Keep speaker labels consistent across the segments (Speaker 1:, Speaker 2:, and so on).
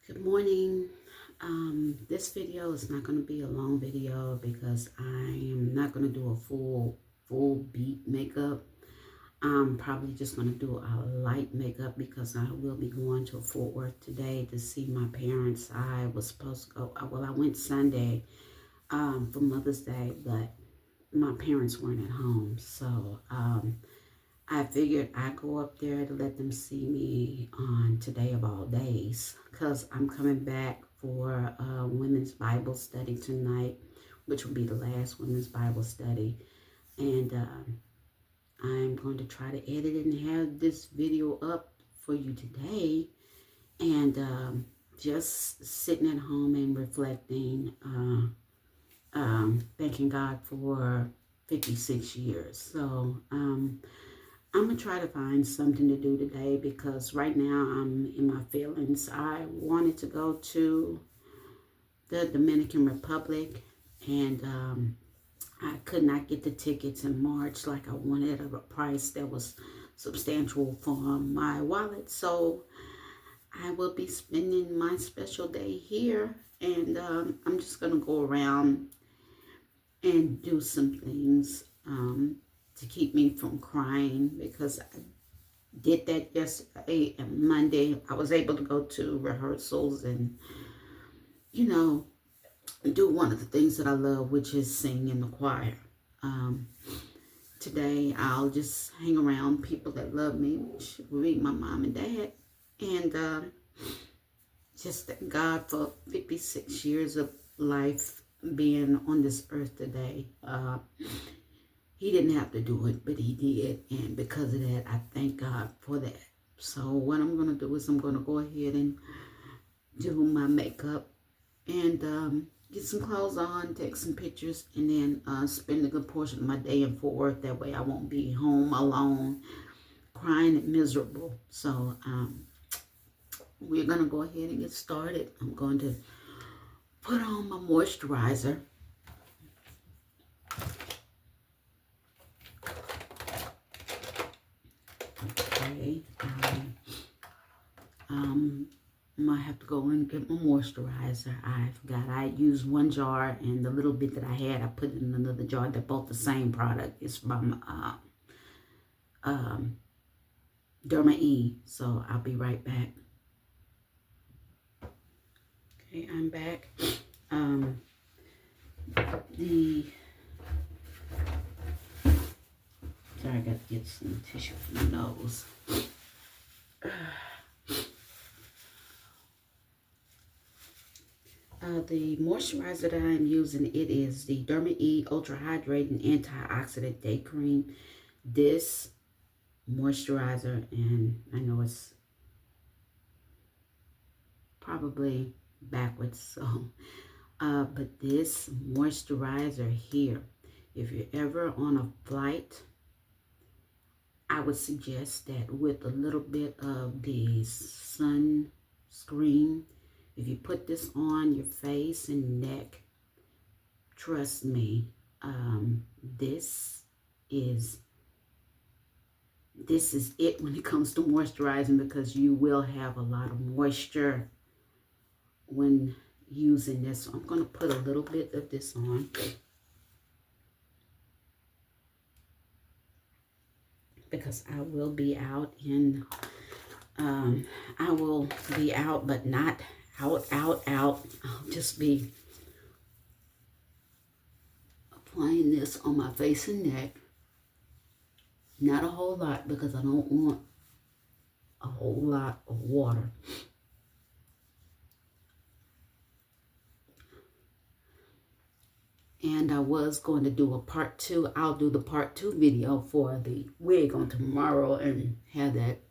Speaker 1: Good morning. This video is not going to be a long video because I am not going to do a full beat makeup. I'm probably just going to do a light makeup because I will be going to Fort Worth today to see my parents. I was supposed to go, well, I went Sunday for Mother's Day, but my parents weren't at home. So I figured I'd go up there to let them see me on today of all days because I'm coming back for a women's Bible study tonight, which will be the last women's Bible study. And I'm going to try to edit it and have this video up for you today. And just sitting at home and reflecting, thanking God for 56 years. So, I'm going to try to find something to do today because right now I'm in my feelings. I wanted to go to the Dominican Republic and I could not get the tickets in March like I wanted at a price that was substantial for my wallet. So I will be spending my special day here and I'm just going to go around and do some things to keep me from crying because I did that yesterday and Monday. I was able to go to rehearsals and, do one of the things that I love, which is sing in the choir. Today, I'll just hang around people that love me, which will be my mom and dad. And just thank God for 56 years of life being on this earth today. He didn't have to do it, but he did. And because of that, I thank God for that. So what I'm going to do is I'm going to go ahead and do my makeup and get some clothes on, take some pictures, and then spend a good portion of my day in Fort Worth. That way I won't be home alone, crying and miserable. So we're going to go ahead and get started. I'm going to put on my moisturizer. Okay, I might have to go and get my moisturizer. I forgot I used one jar, and the little bit that I had, I put in another jar. They're both the same product. It's from Derma E. So I'll be right back. Okay, I'm back. Sorry, I got to get some tissue for my nose. The moisturizer that I'm using, it is the Derma E Ultra Hydrating Antioxidant Day Cream. This moisturizer, and I know it's probably backwards, so but this moisturizer here, if you're ever on a flight, I would suggest that with a little bit of the sunscreen, if you put this on your face and neck, trust me, this is it when it comes to moisturizing, because you will have a lot of moisture when using this. So I'm going to put a little bit of this on because I will be out I will be out, but not out. I'll just be applying this on my face and neck. Not a whole lot because I don't want a whole lot of water. And I was going to do a part 2. I'll do the part 2 video for the wig on tomorrow and have that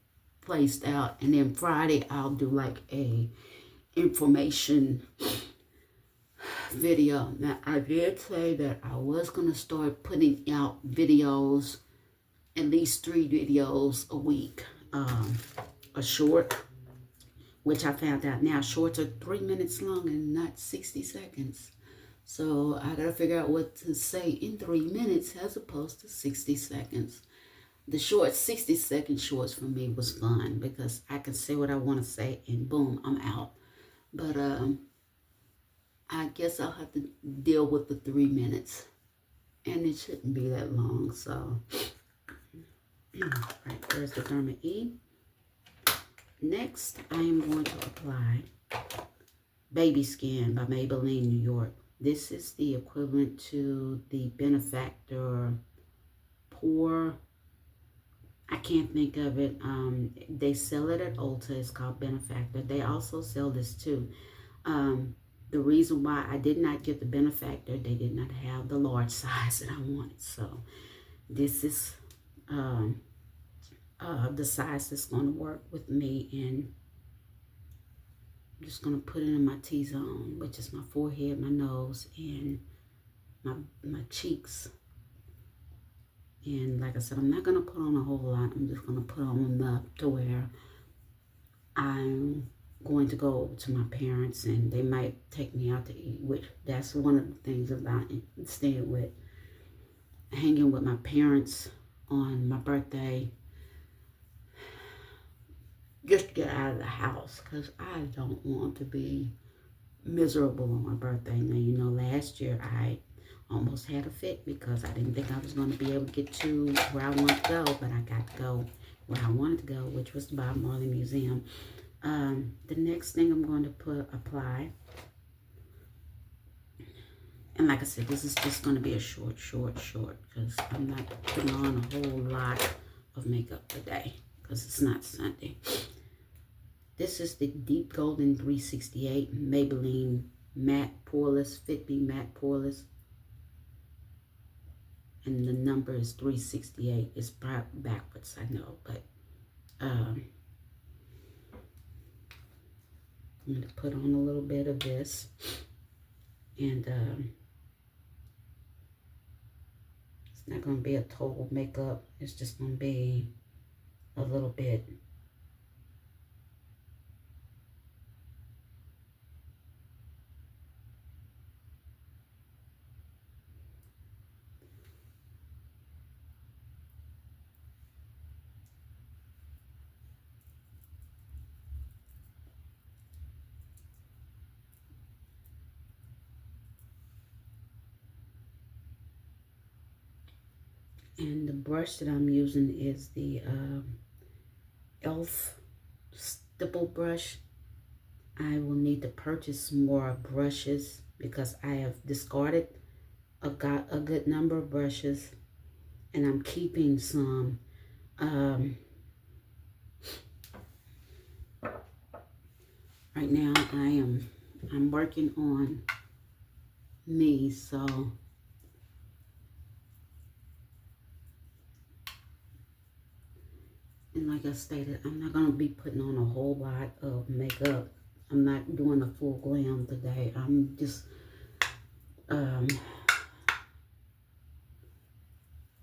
Speaker 1: placed out. And then Friday, I'll do like a information video. Now, I did say that I was going to start putting out videos, at least 3 videos a week. A short, which I found out now shorts are 3 minutes long and not 60 seconds. So I gotta figure out what to say in 3 minutes as opposed to 60 seconds. The short 60-second shorts for me was fun because I can say what I want to say and boom, I'm out. But I guess I'll have to deal with the 3 minutes. And it shouldn't be that long, so. Right, there's the Derma E. Next, I am going to apply Baby Skin by Maybelline New York. This is the equivalent to the Benefactor Pore. I can't think of it. They sell it at Ulta. It's called Benefactor. They also sell this too. The reason why I did not get the Benefactor, they did not have the large size that I wanted. So this is the size that's going to work with me, and I'm just going to put it in my T-zone, which is my forehead, my nose, and my cheeks. And like I said, I'm not going to put on a whole lot. I'm just going to put on enough to where I'm going to go to my parents and they might take me out to eat, which that's one of the things about staying with, hanging with my parents on my birthday. Just get out of the house, because I don't want to be miserable on my birthday. Now, you know, last year I almost had a fit because I didn't think I was going to be able to get to where I wanted to go, but I got to go where I wanted to go, which was the Bob Marley Museum. The next thing I'm going to apply, and like I said, this is just going to be a short, because I'm not putting on a whole lot of makeup today, because it's not Sunday. This is the Deep Golden 368 Maybelline Matte Poreless, Fit Me Matte Poreless. And the number is 368. It's backwards, I know, but I'm going to put on a little bit of this. And it's not going to be a total makeup. It's just going to be a little bit. And the brush that I'm using is the e.l.f. stipple brush. I will need to purchase more brushes because I have discarded a good number of brushes, and I'm keeping some. Right now I'm working on me, so and like I stated, I'm not going to be putting on a whole lot of makeup. I'm not doing a full glam today. I'm just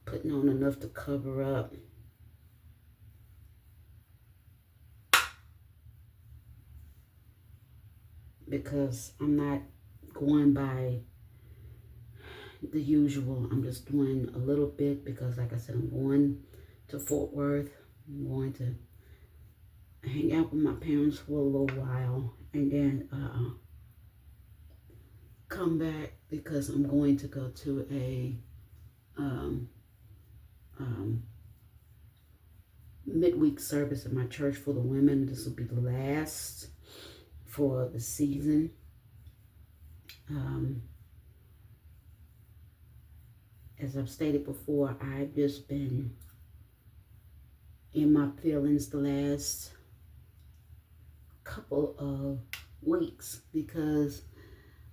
Speaker 1: putting on enough to cover up. Because I'm not going by the usual. I'm just doing a little bit because, like I said, I'm going to Fort Worth. I'm going to hang out with my parents for a little while and then come back because I'm going to go to a midweek service at my church for the women. This will be the last for the season. As I've stated before, I've just been in my feelings the last couple of weeks because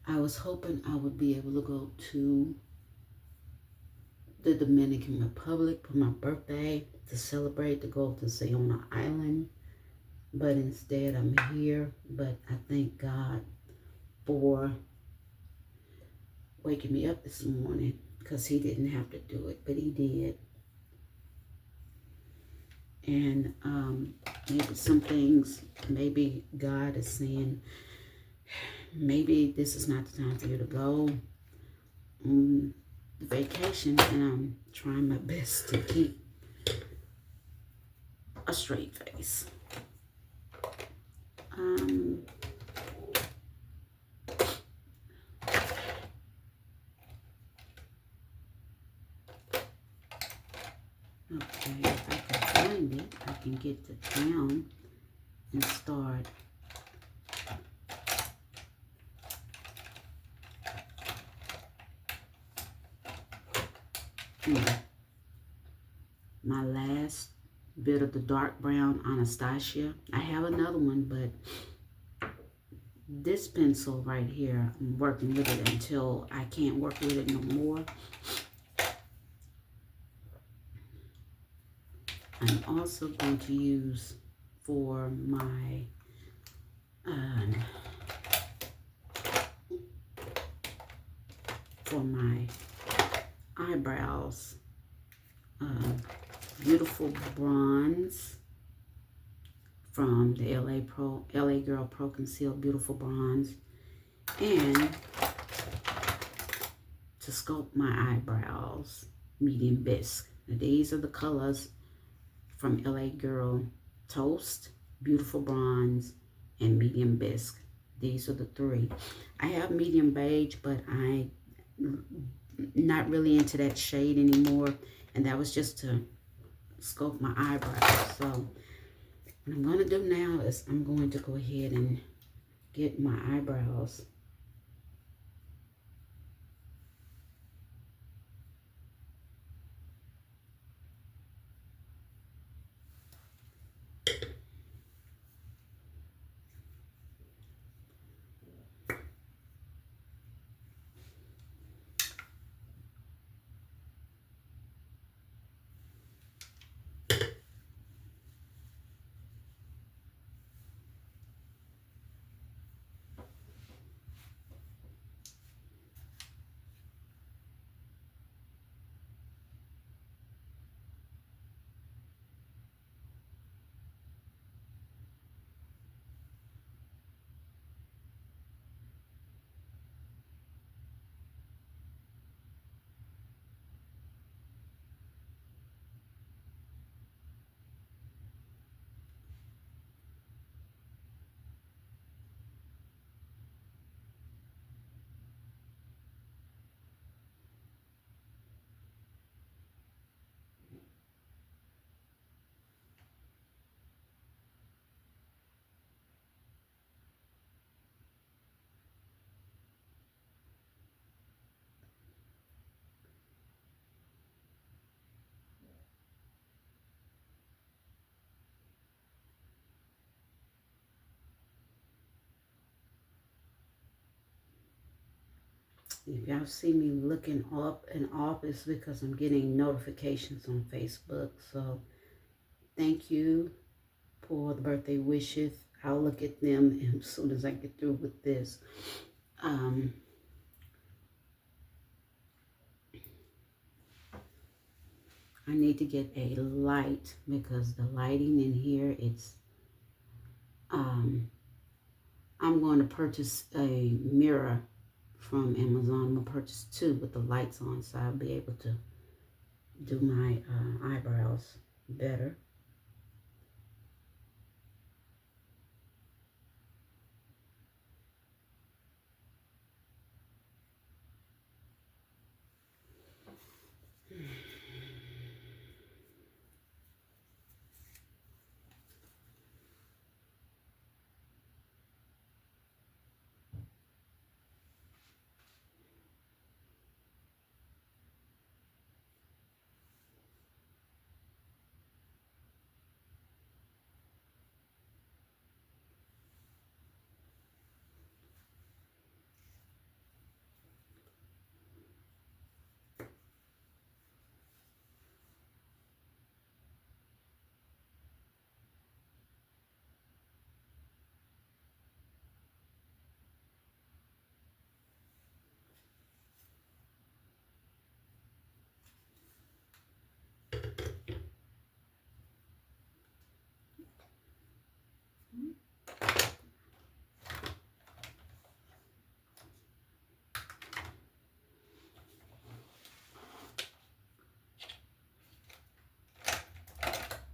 Speaker 1: I was hoping I would be able to go to the Dominican Republic for my birthday to celebrate, to go to Sayona Island, but instead I'm here. But I thank God for waking me up this morning because he didn't have to do it, but he did. And maybe some things, maybe God is saying, maybe this is not the time for you to go on vacation, and I'm trying my best to keep a straight face. can get to town and start my last bit of the dark brown Anastasia. I have another one, but this pencil right here, I'm working with it until I can't work with it no more. I'm also going to use for my eyebrows, Beautiful Bronze from the LA Girl Pro Conceal Beautiful Bronze, and to sculpt my eyebrows, Medium Bisque. Now, these are the colors from LA Girl: Toast, Beautiful Bronze, and Medium Bisque. These are the three. I have Medium Beige, but I'm not really into that shade anymore, and that was just to sculpt my eyebrows. So what I'm going to do now is I'm going to go ahead and get my eyebrows If y'all see me looking up and off, it's because I'm getting notifications on Facebook. So thank you for the birthday wishes. I'll look at them as soon as I get through with this. I need to get a light because the lighting in here, it's I'm going to purchase a mirror from Amazon. I'm going to purchase two with the lights on, so I'll be able to do my eyebrows better.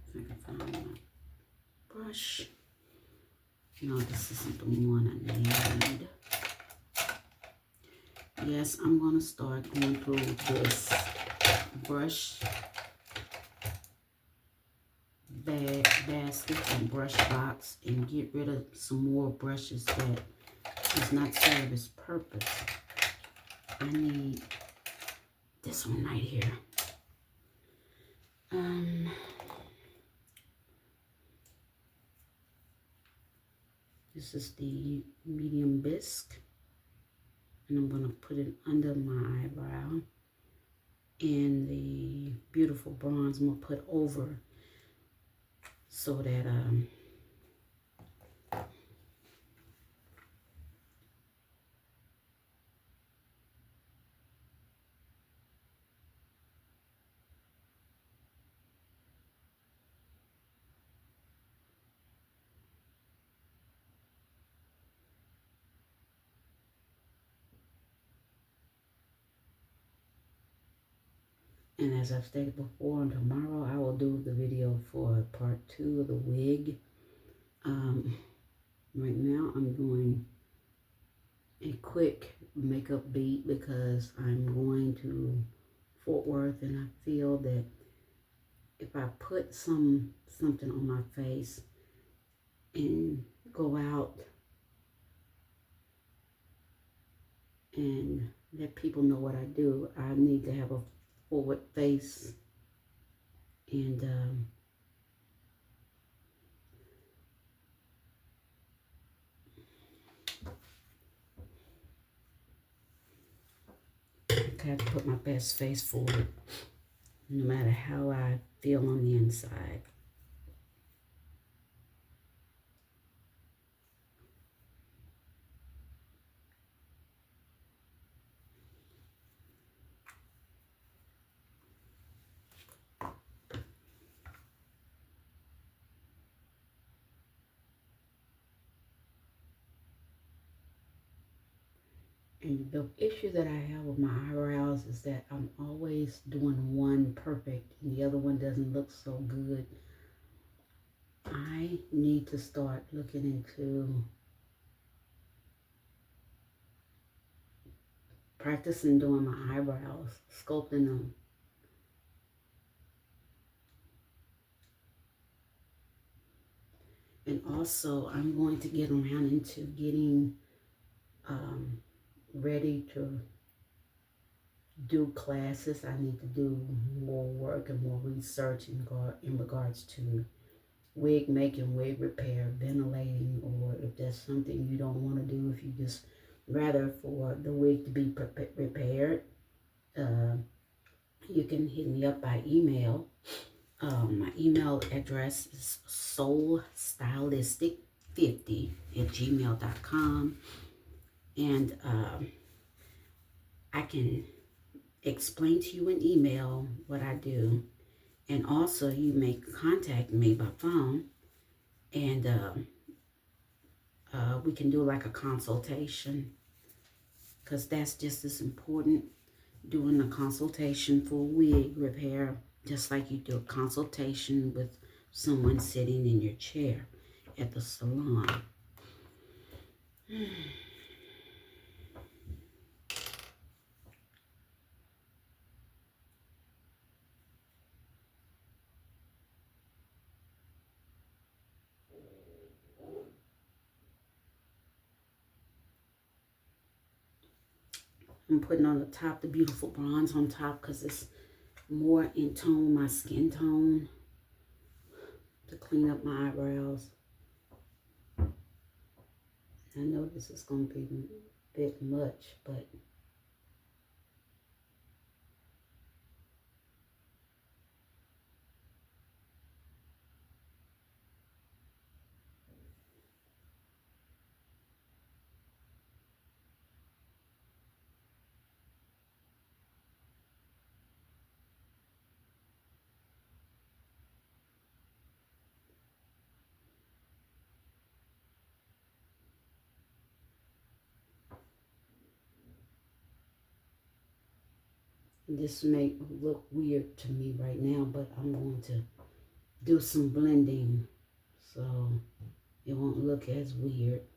Speaker 1: I can find my brush. No, this isn't the one I need. Yes, I'm going to start going through this brush basket and brush box and get rid of some more brushes that does not serve its purpose. I need this one right here. This is the medium bisque, and I'm going to put it under my eyebrow. And the beautiful bronze I'm going to put over, so that and as I've stated before, on tomorrow I will do the video for part 2 of the wig. Right now I'm doing a quick makeup beat because I'm going to Fort Worth, and I feel that if I put something on my face and go out and let people know what I do, I need to have a forward face, and I have to put my best face forward, no matter how I feel on the inside. And the issue that I have with my eyebrows is that I'm always doing one perfect and the other one doesn't look so good. I need to start looking into practicing doing my eyebrows, sculpting them. And also, I'm going to get around into getting ready to do classes. I need to do more work and more research in regards to wig making, wig repair, ventilating, or if that's something you don't want to do, if you just rather for the wig to be repaired, you can hit me up by email. My email address is soulstylistic50@gmail.com, and I can explain to you in email what I do, and also you may contact me by phone, and we can do like a consultation, because that's just as important, doing a consultation for wig repair, just like you do a consultation with someone sitting in your chair at the salon. I'm putting on the top the beautiful bronze on top because it's more in tone, my skin tone, to clean up my eyebrows. I know this is going to be a bit much, but this may look weird to me right now, but I'm going to do some blending so it won't look as weird.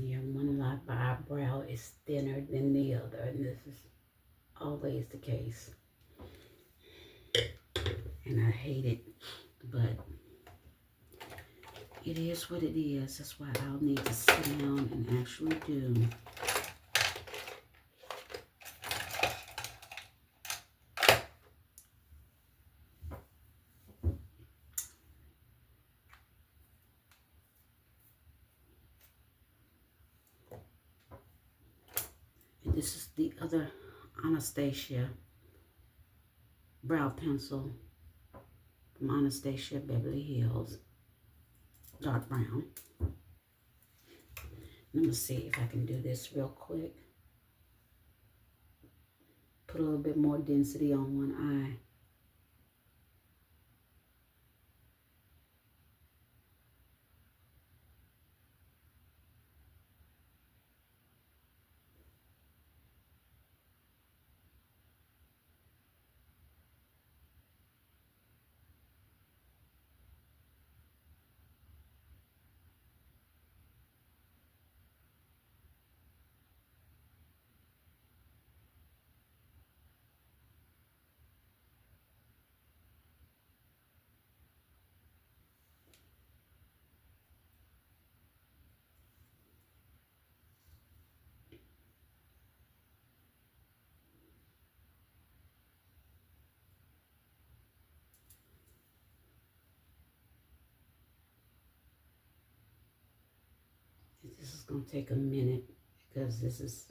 Speaker 1: Yeah, one eyebrow is thinner than the other, and this is always the case. And I hate it, but it is what it is. That's why I'll need to sit down and actually do. And this is the other Anastasia brow pencil from Anastasia Beverly Hills, dark brown. Let me see if I can do this real quick. Put a little bit more density on one eye. This is going to take a minute because this is...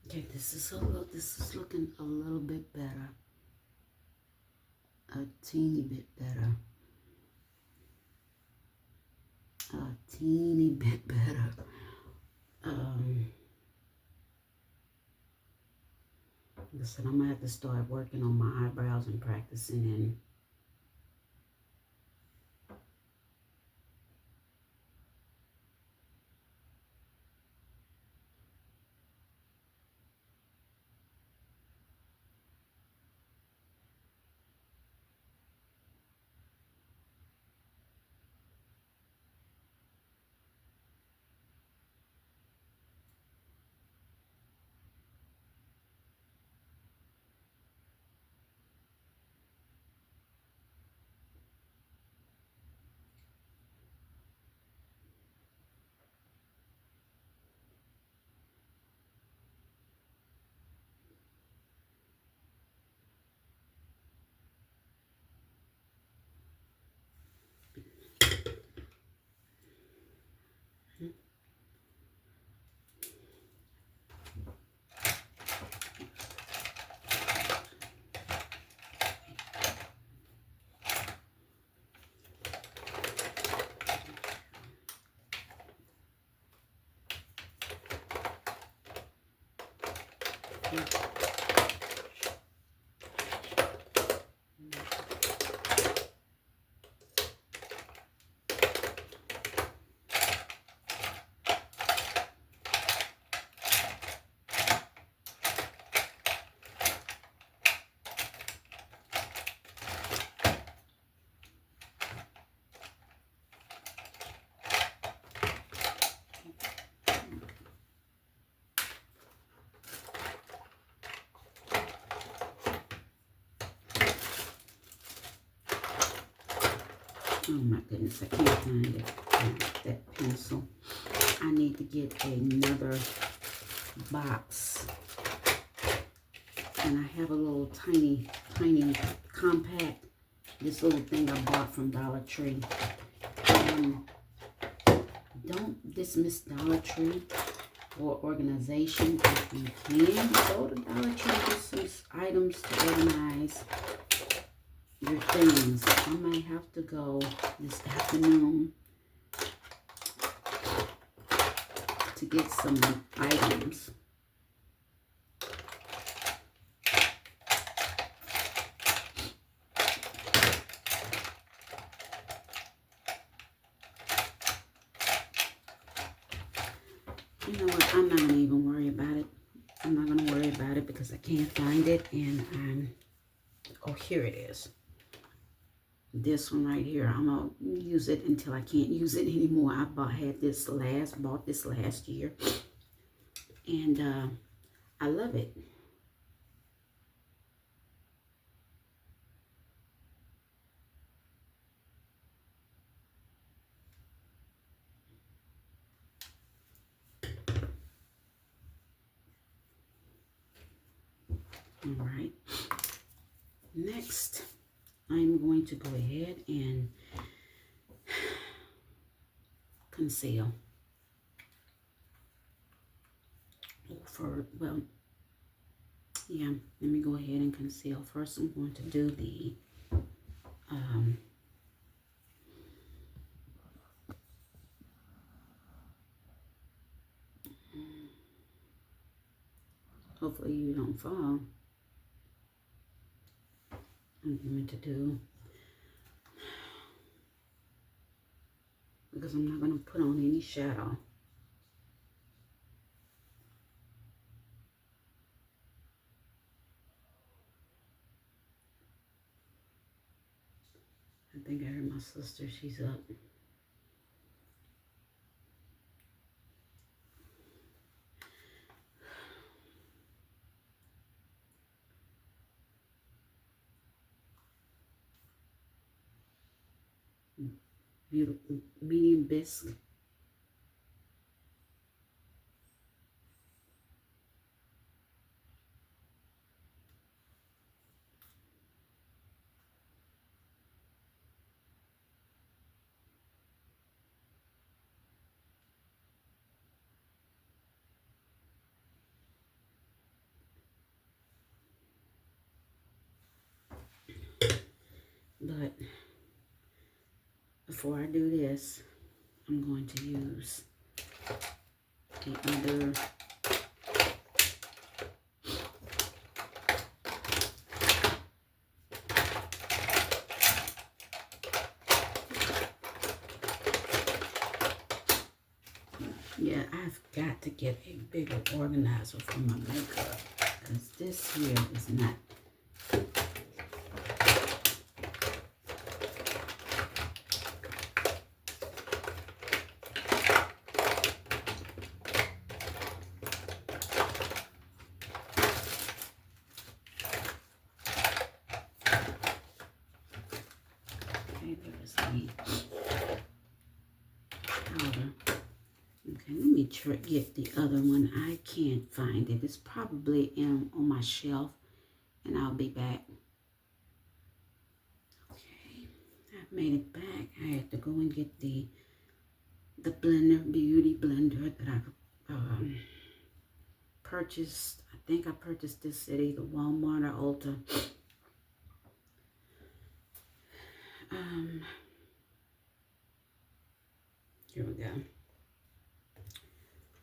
Speaker 1: Okay, this is looking a little bit better. A teeny bit better. A teeny bit better. Listen, I'm gonna have to start working on my eyebrows and practicing and oh my goodness, I can't find it. That pencil. I need to get another box. And I have a little tiny compact. This little thing I bought from Dollar Tree. Don't dismiss Dollar Tree or organization. If you can, go to Dollar Tree and get some items to organize your things. I might have to go this afternoon to get some items. You know what? I'm not going to even worry about it. I'm not going to worry about it because I can't find it. And oh, here it is. This one right here. I'm going to use it until I can't use it anymore. I bought this last year. And I love it. All right. Next, I'm going to go ahead and conceal. Yeah, let me go ahead and conceal. First, I'm going to do the hopefully you don't fall. I'm going to do, because I'm not going to put on any shadow. I think I heard my sister, she's up. Beautiful, medium bisque. But before I do this, I'm going to use the other yeah, I've got to get a bigger organizer for my makeup because this here is not. Okay, there's the powder. Okay, let me get the other one. I can't find it. It's probably on my shelf, and I'll be back. Okay, I've made it back. I had to go and get the blender, beauty blender that I purchased. I think I purchased this at either Walmart or Ulta. Here we go.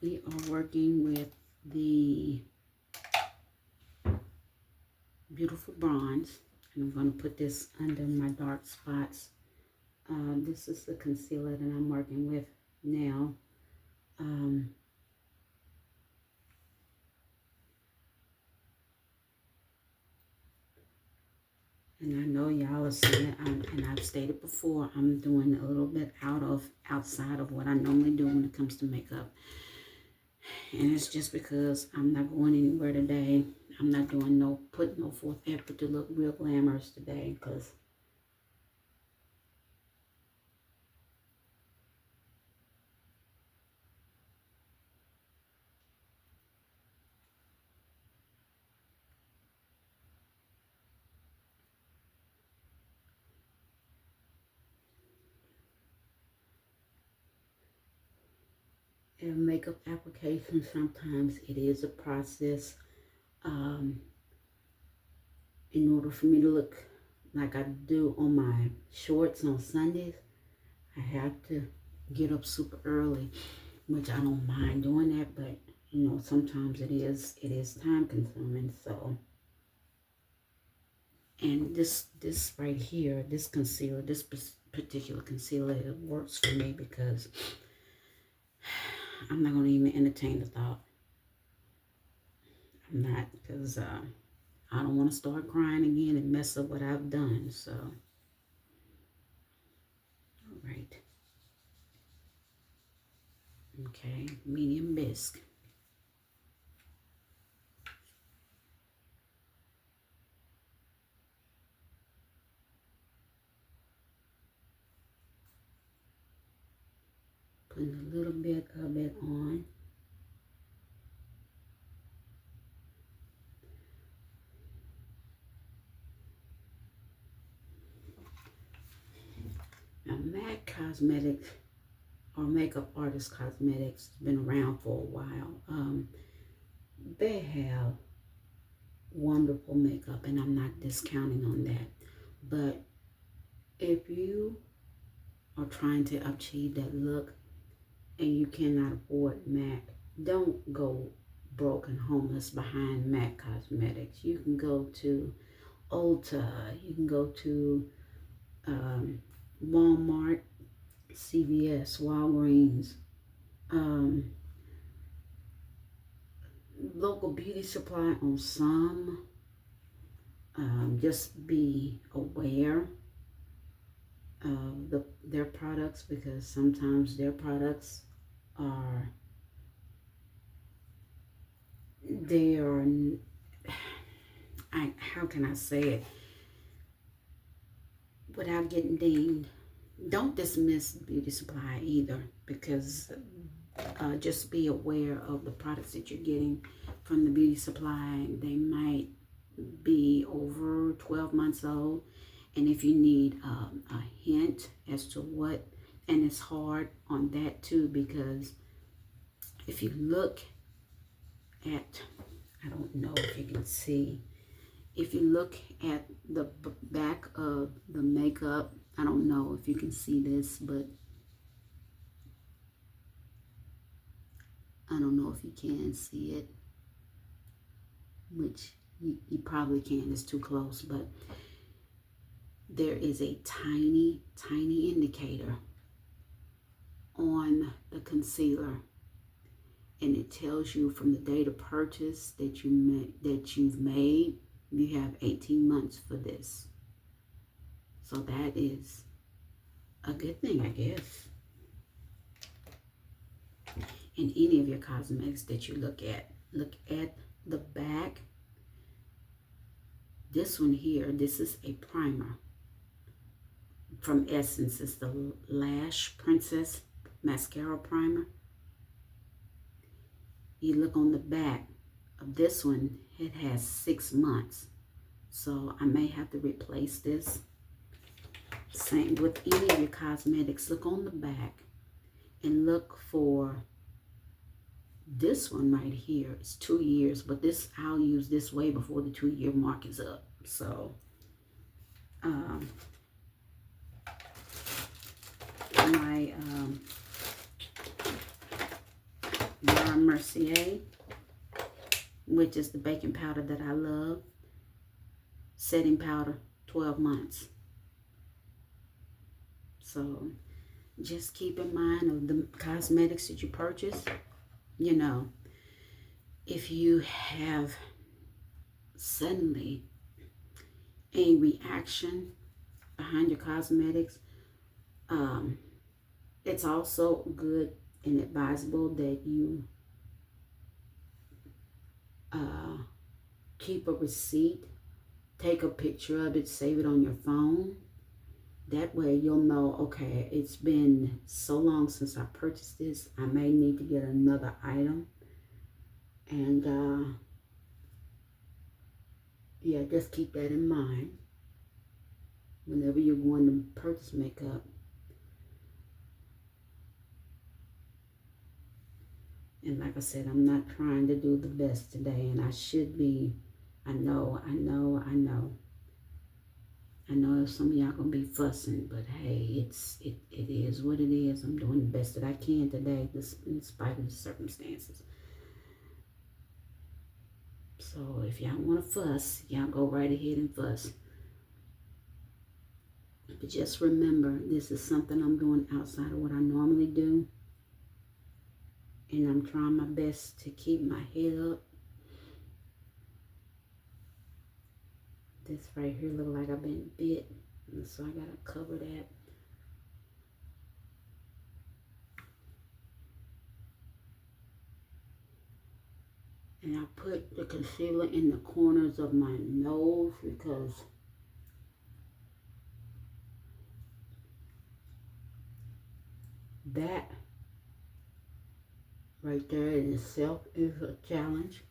Speaker 1: We are working with the Beautiful Bronze, and I'm going to put this under my dark spots. This is the concealer that I'm working with now. And I know y'all are seeing it, and I've stated before, I'm doing a little bit outside of what I normally do when it comes to makeup. And it's just because I'm not going anywhere today. I'm not doing putting no forth effort to look real glamorous today, because in makeup application, sometimes it is a process. In order for me to look like I do on my shorts on Sundays, I have to get up super early, which I don't mind doing that, but you know, sometimes it is time consuming. So, and this right here, this concealer, this particular concealer, it works for me because I'm not going to even entertain the thought. I'm not, because I don't want to start crying again and mess up what I've done. So, all right. Okay, medium bisque. Putting a little bit of it on. Now, MAC Cosmetics, or Makeup Artist Cosmetics, has been around for a while. They have wonderful makeup, and I'm not discounting on that. But if you are trying to achieve that look and you cannot afford MAC, don't go broke and homeless behind MAC Cosmetics. You can go to Ulta, you can go to Walmart, CVS, Walgreens, local beauty supply on some. Just be aware of their products, because sometimes their products are, how can I say it without getting dinged? Don't dismiss beauty supply either, because just be aware of the products that you're getting from the beauty supply. They might be over 12 months old, and if you need a hint as to what, and it's hard on that too, because if you look at, I don't know if you can see, if you look at the back of the makeup, I don't know if you can see this, but I don't know if you can see it, which you probably can, it's too close, but there is a tiny, tiny indicator on the concealer, and it tells you from the date of purchase that you've made, you have 18 months for this. So that is a good thing, I guess. In any of your cosmetics that you look at the back. This one here, this is a primer from Essence. It's the Lash Princess Mascara Primer. You look on the back of this one, it has 6 months. So I may have to replace this. Same with any of your cosmetics. Look on the back and look for this one right here. It's 2 years, but this, I'll use this way before the 2-year mark is up. So my Laura Mercier, which is the baking powder that I love, setting powder, 12 months. So just keep in mind of the cosmetics that you purchase. You know, if you have suddenly a reaction behind your cosmetics, it's also good and advisable that you keep a receipt, take a picture of it, save it on your phone. That way you'll know, okay, it's been so long since I purchased this. I may need to get another item. And yeah, just keep that in mind whenever you're going to purchase makeup. And like I said, I'm not trying to do the best today, and I should be. I know some of y'all gonna be fussing, but hey, it is what it is. I'm doing the best that I can today, in spite of the circumstances. So if y'all want to fuss, y'all go right ahead and fuss. But just remember, this is something I'm doing outside of what I normally do. And I'm trying my best to keep my head up. This right here look like I've been bit. And so I gotta cover that. And I put the concealer in the corners of my nose because that right there in itself is a challenge.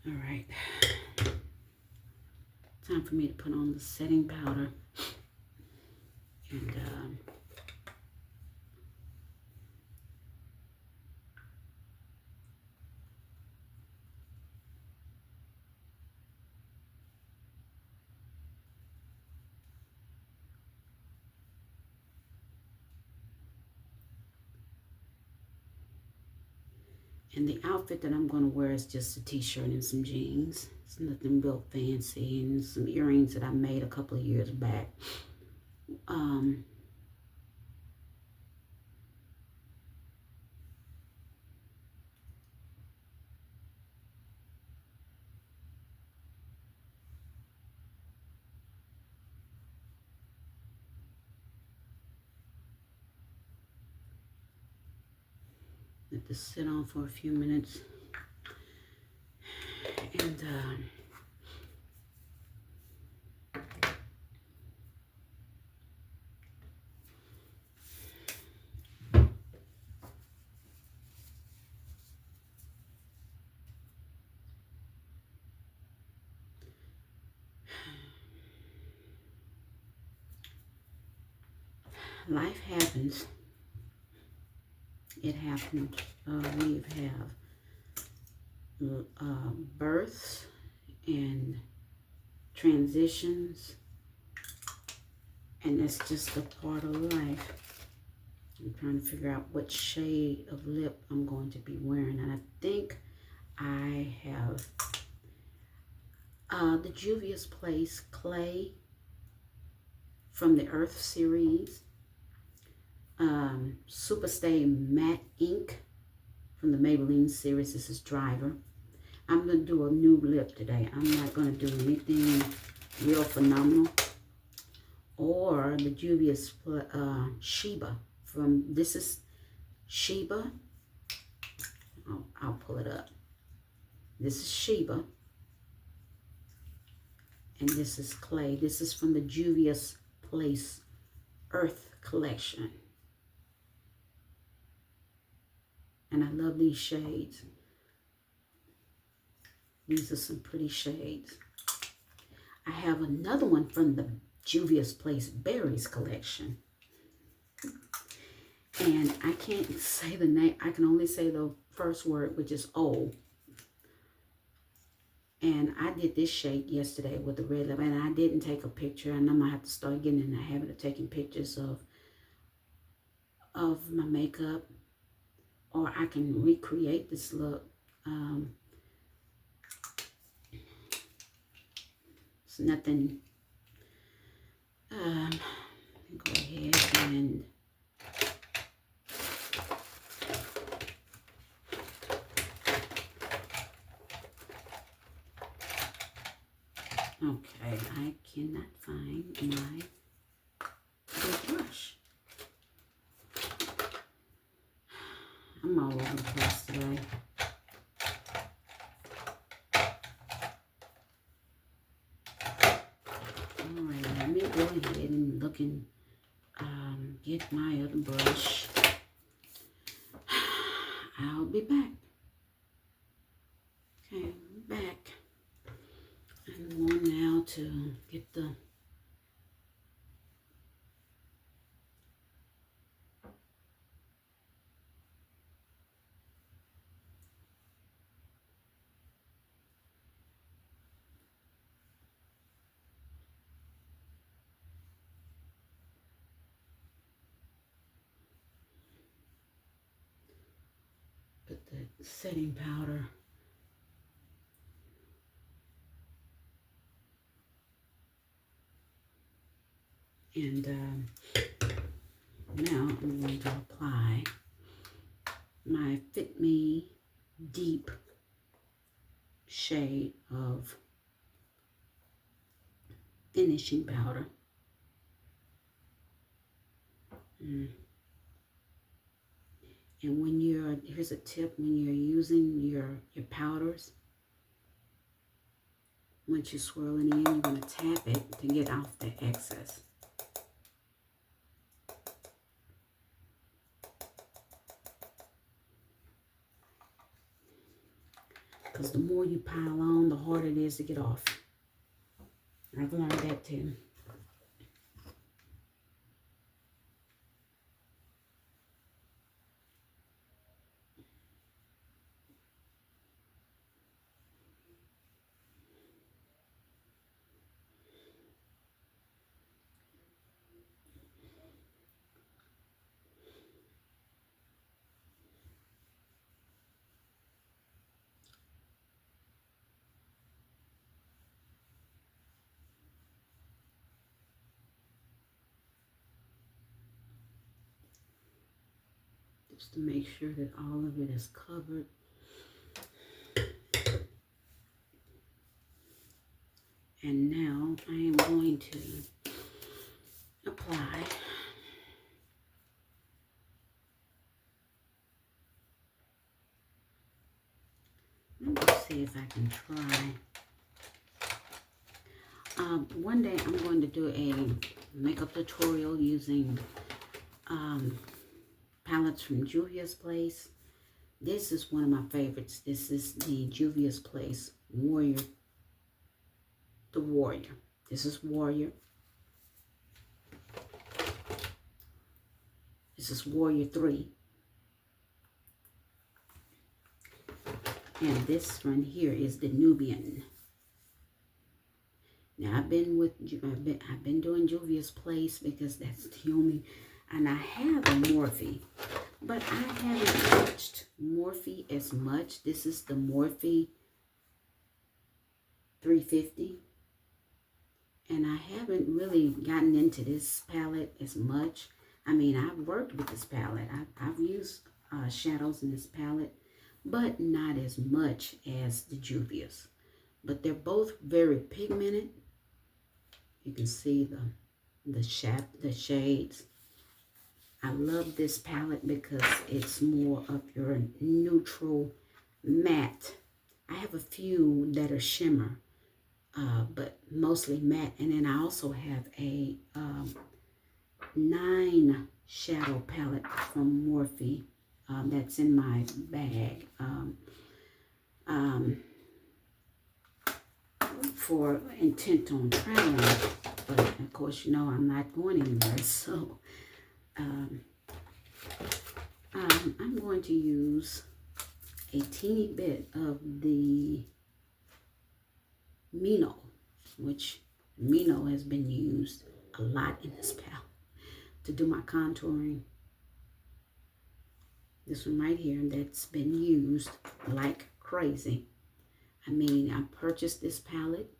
Speaker 1: All right. Time for me to put on the setting powder. And the outfit that I'm going to wear is just a t-shirt and some jeans. It's nothing real fancy, and some earrings that I made a couple of years back. Let this sit on for a few minutes. And life happens. It happens. We have births and transitions, and that's just a part of life. I'm trying to figure out what shade of lip I'm going to be wearing, and I think I have the Juvia's Place Clay from the Earth series, Superstay Matte Ink from the Maybelline series. This is Driver. I'm going to do a new lip today. I'm not going to do anything real phenomenal. Or the Juvia's Sheba from, this is Sheba. I'll pull it up. This is Sheba. And this is Clay. This is from the Juvia's Place Earth collection. And I love these shades. These are some pretty shades. I have another one from the Juvia's Place Berries collection. And I can't say the name. I can only say the first word, which is O. And I did this shade yesterday with the red lip. And I didn't take a picture. And I'm going to have to start getting in the habit of taking pictures of my makeup. Or I can recreate this look. It's nothing. Go ahead and okay, I cannot find my brush. I'm all over the place today. Alright, let me go ahead and look and get my other brush. I'll be back. Okay, I'm back. I'm going now to get the the setting powder. And now I'm going to apply my Fit Me Deep shade of finishing powder. And when here's a tip, when you're using your powders, once you swirl it in, you're going to tap it to get off the excess. Because the more you pile on, the harder it is to get off. I've learned that too. Just to make sure that all of it is covered. And now I am going to apply let me see if I can try. One day I'm going to do a makeup tutorial using palettes from Juvia's Place. This is one of my favorites. This is the Juvia's Place Warrior. The Warrior. This is Warrior. This is Warrior 3. And this one here is the Nubian. Now I've been doing Juvia's Place because that's the only, and I have a Morphe, but I haven't touched Morphe as much. This is the Morphe 350, and I haven't really gotten into this palette as much. I mean, I've worked with this palette. I've used shadows in this palette, but not as much as the Juvia's. But they're both very pigmented. You can see the shades. I love this palette because it's more of your neutral matte. I have a few that are shimmer, but mostly matte. And then I also have a 9 shadow palette from Morphe that's in my bag. For intent on traveling, but of course, you know, I'm not going anywhere, so I'm going to use a teeny bit of the Mino, which Mino has been used a lot in this palette to do my contouring. This one right here, that's been used like crazy. I mean, I purchased this palette.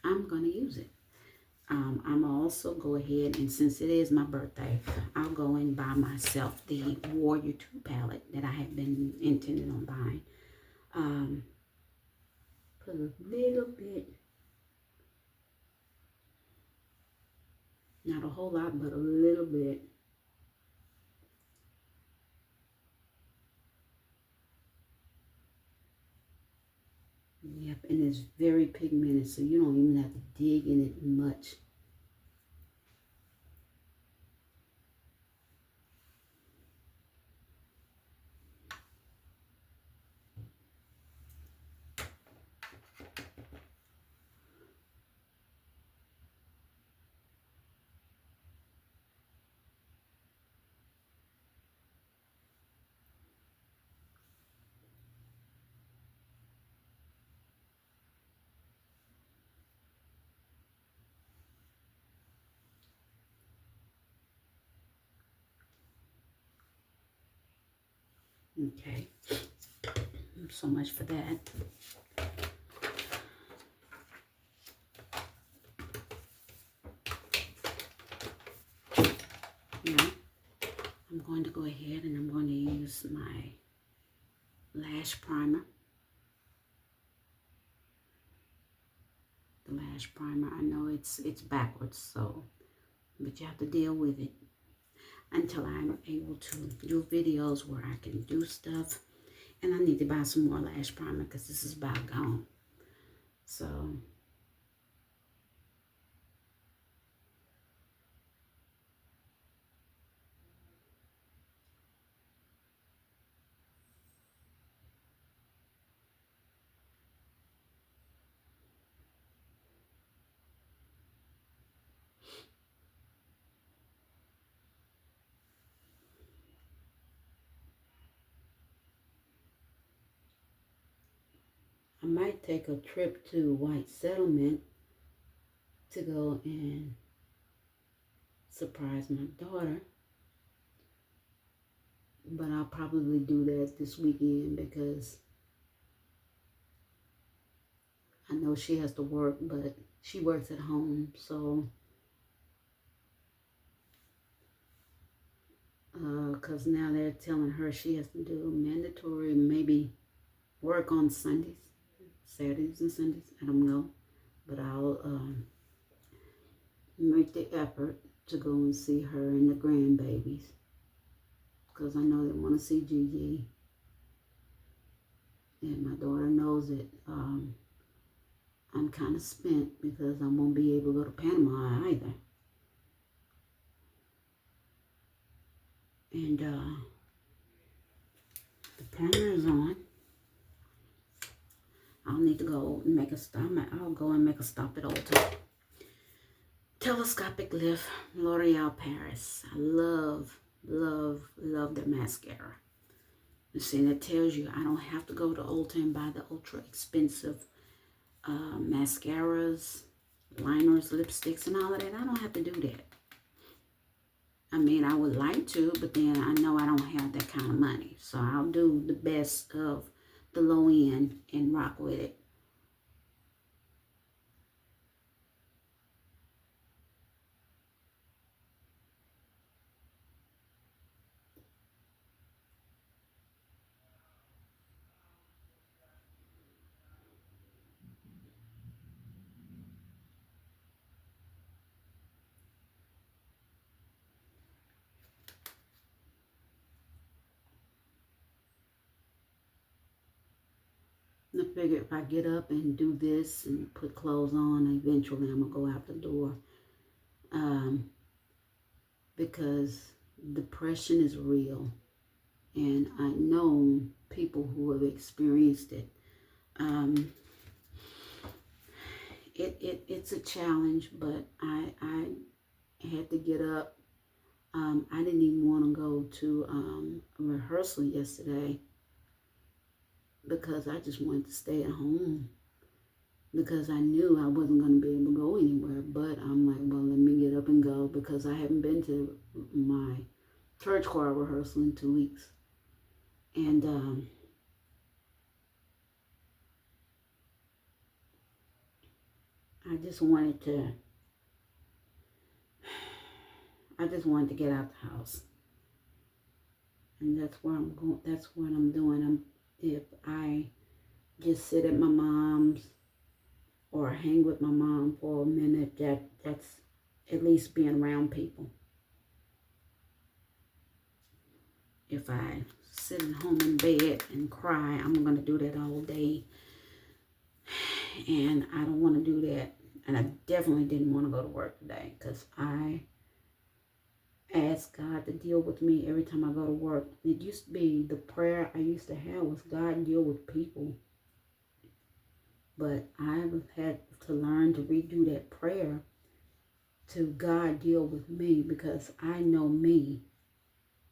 Speaker 1: I'm going to use it. I'm also go ahead, and since it is my birthday, I'll go and buy myself the Warrior 2 palette that I have been intending on buying. Put a little bit, not a whole lot, but a little bit. Yep, and it's very pigmented, so you don't even have to dig in it much. Okay, so much for that. Now, I'm going to go ahead and I'm going to use my lash primer. The lash primer, I know it's backwards, so, but you have to deal with it until I'm able to do videos where I can do stuff. And I need to buy some more lash primer because this is about gone. So, I might take a trip to White Settlement to go and surprise my daughter. But I'll probably do that this weekend because I know she has to work, but she works at home. So, because now they're telling her she has to do mandatory, maybe work on Sundays, Saturdays and Sundays. I don't know. But I'll make the effort to go and see her and the grandbabies. Because I know they want to see Gigi. And my daughter knows it. I'm kind of spent because I won't be able to go to Panama either. And the primer is on. I'll need to go and make a stop. I'll go and make a stop at Ulta. Telescopic Lift, L'Oreal Paris. I love their mascara. You see, that tells you I don't have to go to Ulta and buy the ultra expensive mascaras, liners, lipsticks, and all of that. I don't have to do that. I mean, I would like to, but then I know I don't have that kind of money. So I'll do the best of the low end and rock with it. I figure if I get up and do this and put clothes on, eventually I'm going to go out the door. Because depression is real. And I know people who have experienced it. It's a challenge, but I had to get up. I didn't even want to go to a rehearsal yesterday because I just wanted to stay at home because I knew I wasn't going to be able to go anywhere. But I'm like, well, let me get up and go because I haven't been to my church choir rehearsal in 2 weeks. And I just wanted to get out the house. And that's where I'm going. That's what I'm doing. If I just sit at my mom's or hang with my mom for a minute, that's at least being around people. If I sit at home in bed and cry, I'm going to do that all day. And I don't want to do that. And I definitely didn't want to go to work today because I ask God to deal with me every time I go to work. It used to be the prayer I used to have was God deal with people. But I've had to learn to redo that prayer to God deal with me because I know me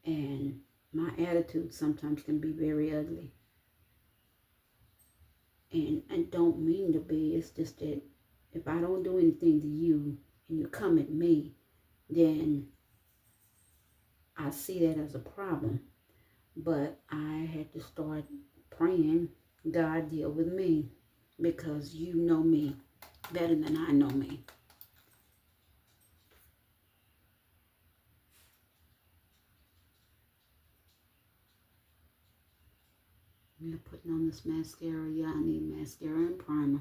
Speaker 1: and my attitude sometimes can be very ugly. And I don't mean to be. It's just that if I don't do anything to you and you come at me, then I see that as a problem. But I had to start praying, God deal with me, because you know me better than I know me. I'm putting on this mascara. Yeah, I need mascara and primer.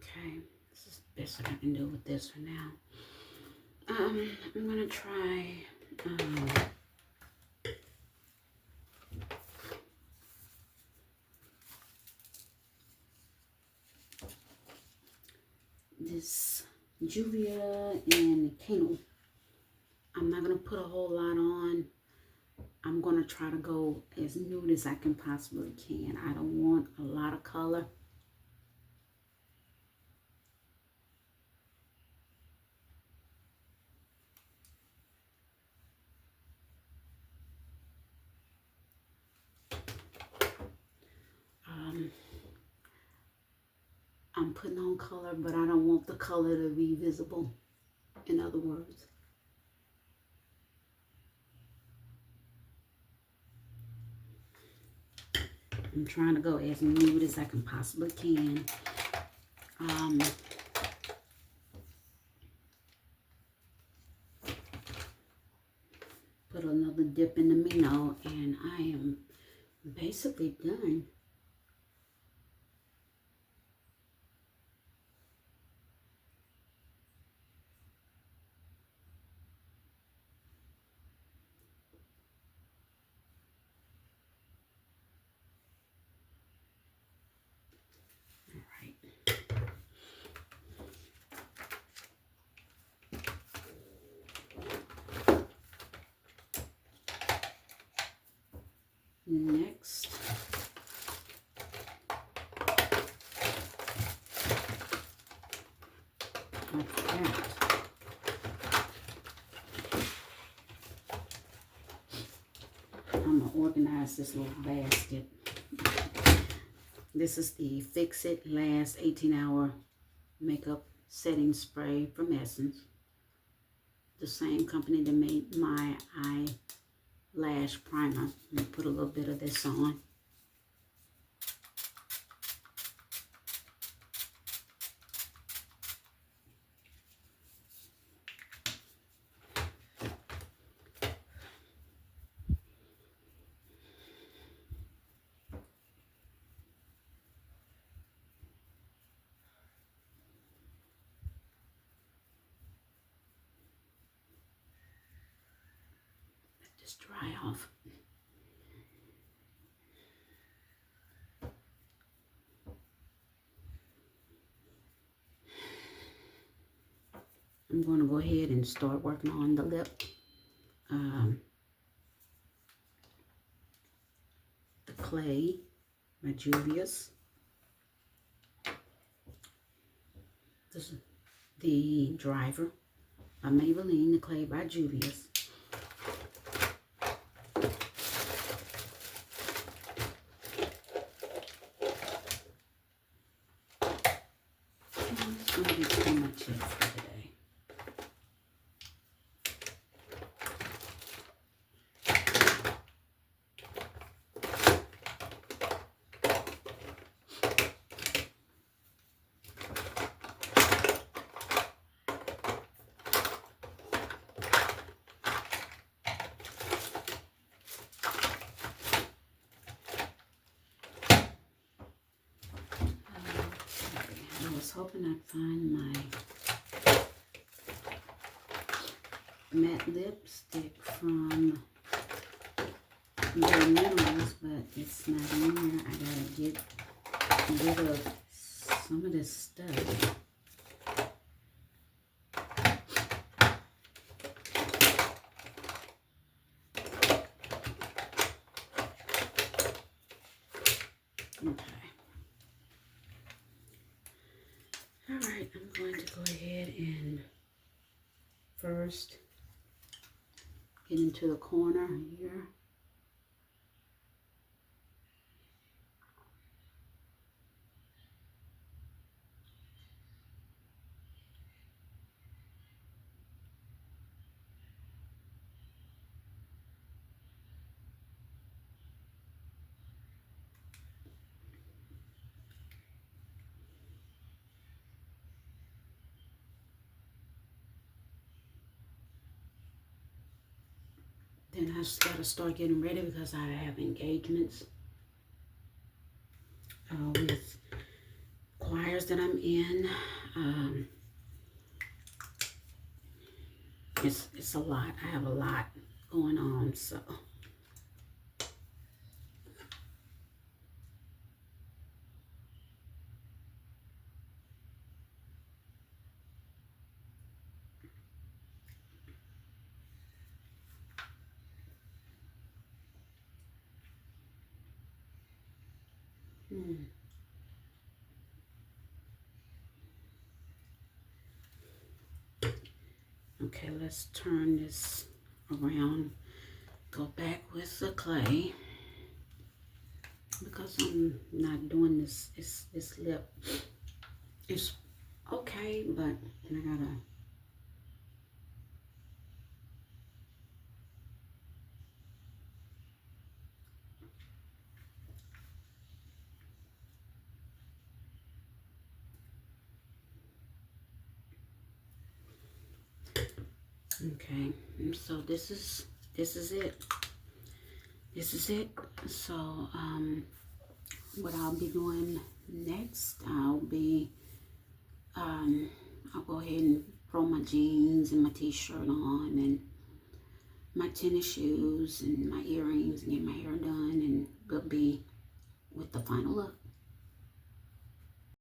Speaker 1: Okay, this is the best that I can do with this for now. I'm gonna try this Juvia and Kano. I'm not gonna put a whole lot on. I'm gonna try to go as nude as I can possibly can. I don't want a lot of color. I'm putting on color, but I don't want the color to be visible. In other words. I'm trying to go as nude as I can possibly can. Put another dip in the Mino, and I am basically done. Next, like that. I'm going to organize this little basket. This is the Fix It Last 18-Hour Makeup Setting Spray from Essence. The same company that made my eyelash primer. I'm going to put a little bit of this on. Just dry off. I'm going to go ahead and start working on the lip. The Clay by Juvia's. This is the Driver by Maybelline. The Clay by Juvia's. It's going to be too much here for today. I was hoping I'd find my matte lipstick from bare minerals, but it's not in there. I gotta get rid of some of this stuff. Okay. All right, I'm going to go ahead and first get into the corner here. Then I just gotta start getting ready because I have engagements with choirs that I'm in. It's a lot. I have a lot going on, so. Okay, let's turn this around. Go back with the clay because I'm not doing this. This lip is okay, but I gotta. Okay, so this is it. This is it. So what I'll be doing next, I'll go ahead and throw my jeans and my t-shirt on and my tennis shoes and my earrings and get my hair done, and we'll be with the final look.